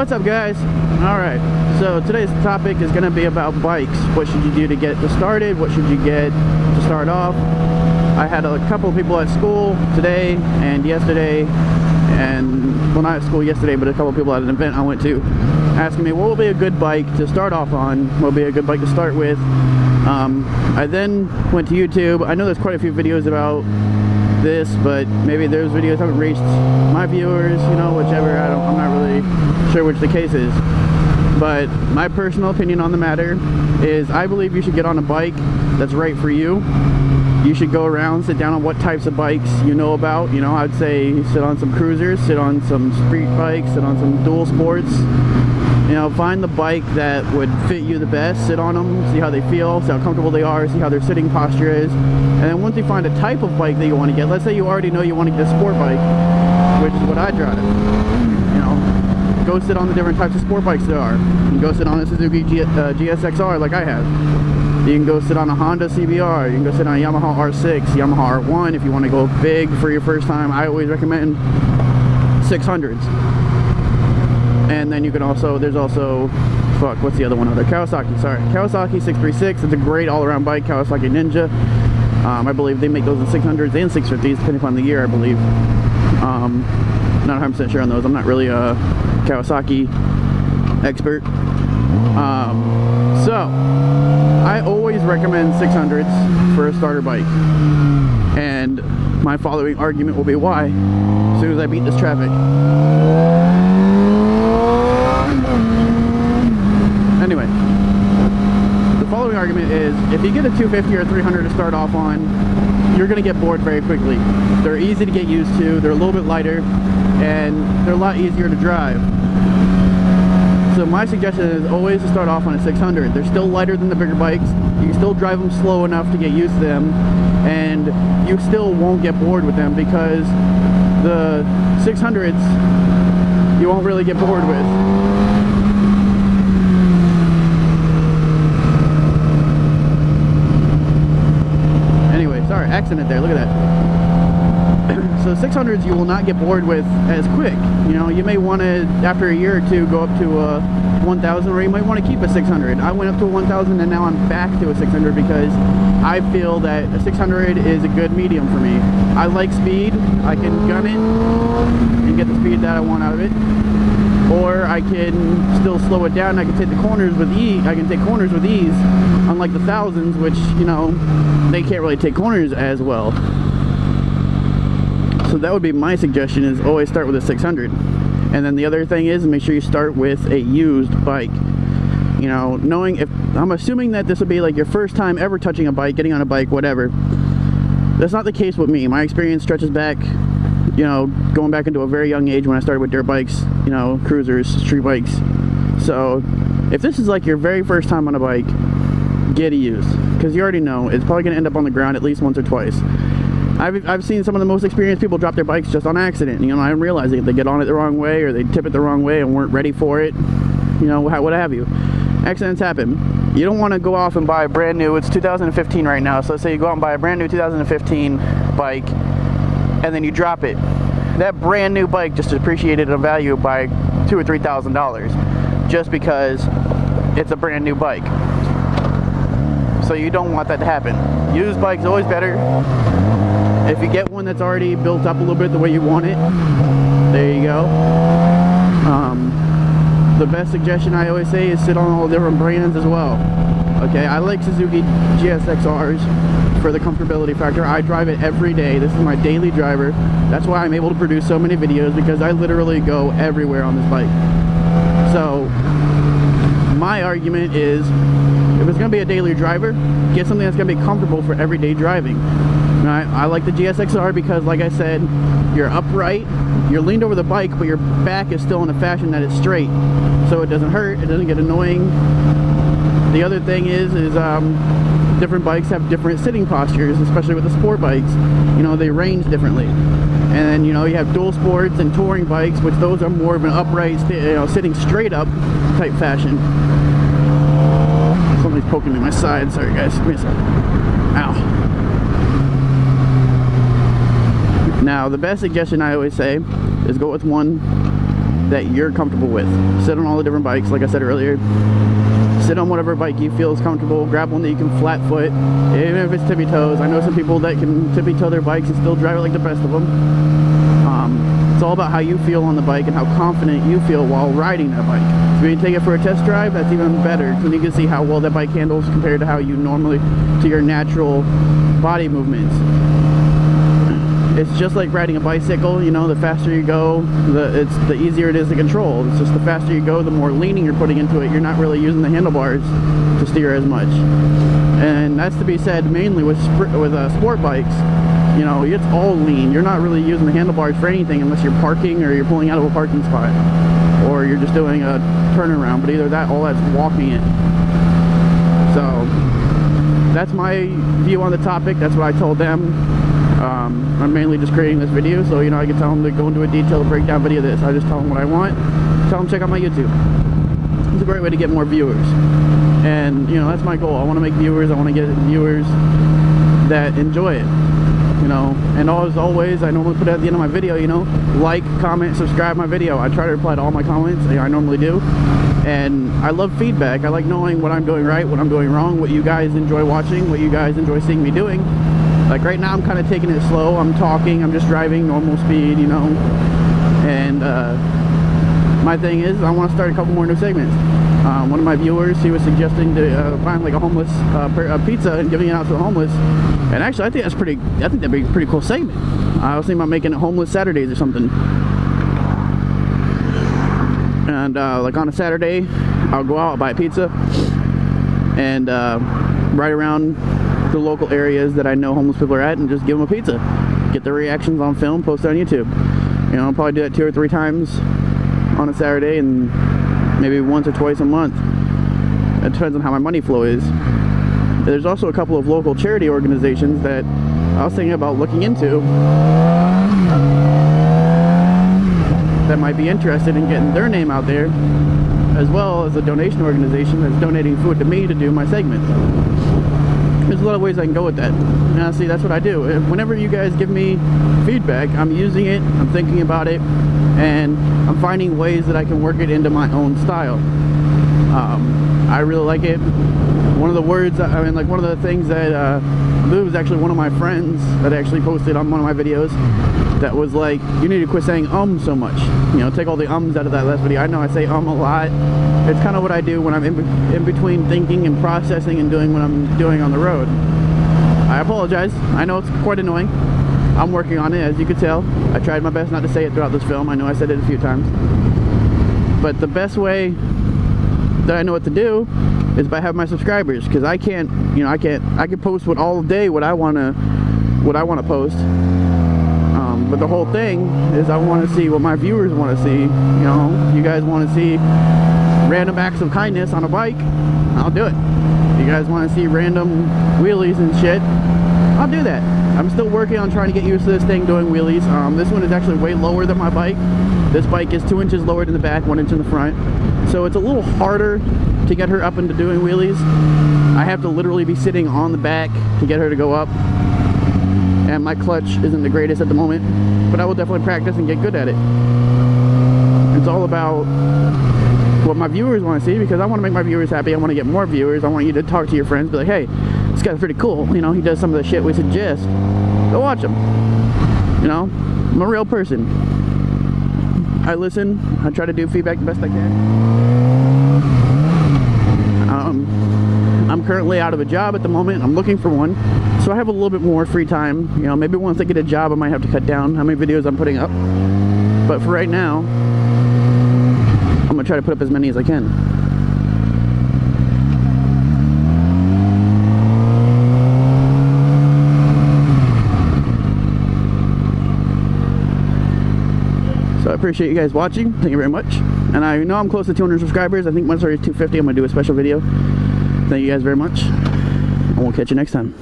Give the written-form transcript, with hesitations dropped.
What's up, guys? Alright, so today's topic is going to be about bikes. What should you do to get started? What should you get to start off? I had a couple of people at school today and yesterday, and well, not at school yesterday, but a couple of people at an event I went to, asking me what will be a good bike to start off on, what will be a good bike to start with. I then went to YouTube. I know there's quite a few videos about this, but maybe those videos haven't reached my viewers, you know, whichever. I'm not really sure which the case is, but my personal opinion on the matter is I believe you should get on a bike that's right for you. You should go around, sit down on what types of bikes you know about. You know, I'd say sit on some cruisers, sit on some street bikes, sit on some dual sports. You know, find the bike that would fit you the best, sit on them, see how they feel, see how comfortable they are, see how their sitting posture is. And then once you find a type of bike that you want to get, let's say you already know you want to get a sport bike, which is what I drive. You know, go sit on the different types of sport bikes there are. You can go sit on a Suzuki GSXR like I have. You can go sit on a Honda CBR, you can go sit on a Yamaha R6, Yamaha R1 if you want to go big for your first time. I always recommend 600s. And then you can also, there's also, what's the other one other? Kawasaki, sorry. Kawasaki 636, it's a great all-around bike, Kawasaki Ninja. I believe they make those in 600s and 650s, depending upon the year, I believe. Not 100% sure on those. I'm not really a Kawasaki expert. So, I always recommend 600s for a starter bike. And my following argument will be why, as soon as I beat this traffic. Anyway, the following argument is, if you get a 250 or a 300 to start off on, you're going to get bored very quickly. They're easy to get used to, they're a little bit lighter, and they're a lot easier to drive. So my suggestion is always to start off on a 600. They're still lighter than the bigger bikes, you can still drive them slow enough to get used to them, and you still won't get bored with them because the 600s you won't really get bored with. Sorry, accident there, look at that. So 600s you will not get bored with as quick. You know, you may want to, after a year or two, go up to a 1000, or you might want to keep a 600. I went up to a 1000 and now I'm back to a 600 because I feel that a 600 is a good medium for me. I like speed, I can gun it and get the speed that I want out of it. Or I can still slow it down. I can take the corners with ease. Unlike the 1000s, which, you know, they can't really take corners as well. So that would be my suggestion, is always start with a 600. And then the other thing is, make sure you start with a used bike. You know, knowing if, I'm assuming that this would be like your first time ever touching a bike, getting on a bike, whatever. That's not the case with me. My experience stretches back, you know, going back into a very young age when I started with dirt bikes, you know, cruisers, street bikes. So if this is like your very first time on a bike, get a used, because you already know it's probably going to end up on the ground at least once or twice. I've seen some of the most experienced people drop their bikes just on accident. You know, I didn't realize it. They get on it the wrong way, or they tip it the wrong way and weren't ready for it. You know, what have you. Accidents happen. You don't want to go off and buy a brand new, it's 2015 right now, so let's say you go out and buy a brand new 2015 bike and then you drop it. That brand new bike just appreciated in value by $2,000 or $3,000 just because it's a brand new bike. So you don't want that to happen. Used bike's always better. If you get one that's already built up a little bit the way you want it, there you go. The best suggestion I always say is sit on all different brands as well. Okay, I like Suzuki GSXRs for the comfortability factor. I drive it every day. This is my daily driver. That's why I'm able to produce so many videos, because I literally go everywhere on this bike. So my argument is, if it's going to be a daily driver, get something that's going to be comfortable for everyday driving. I like the GSXR because, like I said, you're upright, you're leaned over the bike, but your back is still in a fashion that is straight, so it doesn't hurt, it doesn't get annoying. The other thing is different bikes have different sitting postures, especially with the sport bikes. You know, they range differently. And then, you know, you have dual sports and touring bikes, which those are more of an upright, sitting straight up type fashion. Somebody's poking me in my side. Sorry, guys. Give me a second. Ow. Now, the best suggestion I always say is go with one that you're comfortable with. Sit on all the different bikes, like I said earlier. Sit on whatever bike you feel is comfortable. Grab one that you can flat foot, even if it's tippy toes. I know some people that can tippy toe their bikes and still drive it like the best of them. It's all about how you feel on the bike and how confident you feel while riding that bike. So when you take it for a test drive, that's even better, because you can see how well that bike handles compared to how you normally, to your natural body movements. It's just like riding a bicycle, you know, the faster you go, the easier it is to control. It's just the faster you go, the more leaning you're putting into it. You're not really using the handlebars to steer as much. And that's to be said mainly with sport bikes. You know, it's all lean. You're not really using the handlebars for anything unless you're parking or you're pulling out of a parking spot, or you're just doing a turnaround, but either that, all that's walking it. So that's my view on the topic. That's what I told them. I'm mainly just creating this video, so you know, I can tell them to go into a detailed breakdown video of this. I just tell them what I want, tell them check out my YouTube. It's a great way to get more viewers, and you know, that's my goal. I want to make viewers, I want to get viewers that enjoy it, you know. And as always, I normally put it at the end of my video, you know, like, comment, subscribe my video. I try to reply to all my comments, I normally do, and I love feedback. I like knowing what I'm doing right, what I'm doing wrong, what you guys enjoy watching, what you guys enjoy seeing me doing. Like right now I'm kind of taking it slow. I'm talking, I'm just driving normal speed, you know. And my thing is, I want to start a couple more new segments. One of my viewers, he was suggesting to find like a homeless pizza and giving it out to the homeless. And actually I think that'd be a pretty cool segment. I was thinking about making it Homeless Saturdays or something. And like on a Saturday, I'll go out, I'll buy a pizza, and ride around the local areas that I know homeless people are at and just give them a pizza. Get their reactions on film, post it on YouTube. You know, I'll probably do that 2 or 3 times on a Saturday, and maybe once or twice a month. It depends on how my money flow is. There's also a couple of local charity organizations that I was thinking about looking into that might be interested in getting their name out there, as well as a donation organization that's donating food to me to do my segments. There's a lot of ways I can go with that. Now, see, that's what I do. Whenever you guys give me feedback, I'm using it, I'm thinking about it, and I'm finding ways that I can work it into my own style. I really like it. One of the words, I mean, like one of the things that I believe was actually one of my friends that actually posted on one of my videos that was like, you need to quit saying so much. You know, take all the ums out of that last video. I know I say a lot. It's kind of what I do when I'm in between thinking and processing and doing what I'm doing on the road. I apologize. I know it's quite annoying. I'm working on it, as you could tell. I tried my best not to say it throughout this film. I know I said it a few times. But the best way that I know what to do is by having my subscribers, because I can't, you know, I can post all day what I want to post. But the whole thing is I want to see what my viewers want to see. You know, if you guys want to see random acts of kindness on a bike, I'll do it. If you guys want to see random wheelies and shit, I'll do that. I'm still working on trying to get used to this thing doing wheelies. This one is actually way lower than my bike. This bike is 2 inches lower in the back, 1 inch in the front. So it's a little harder to get her up into doing wheelies. I have to literally be sitting on the back to get her to go up. And my clutch isn't the greatest at the moment, but I will definitely practice and get good at it. It's all about what my viewers want to see, because I want to make my viewers happy. I want to get more viewers. I want you to talk to your friends, be like, hey, this guy's pretty cool. You know, he does some of the shit we suggest. Go watch him. You know, I'm a real person. I listen. I try to do feedback the best I can. I'm currently out of a job at the moment. I'm looking for one, so I have a little bit more free time. You know, maybe once I get a job, I might have to cut down how many videos I'm putting up. But for right now, I'm gonna try to put up as many as I can. So I appreciate you guys watching. Thank you very much. And I know I'm close to 200 subscribers. I think once I reach 250, I'm gonna do a special video. Thank you guys very much, and we'll catch you next time.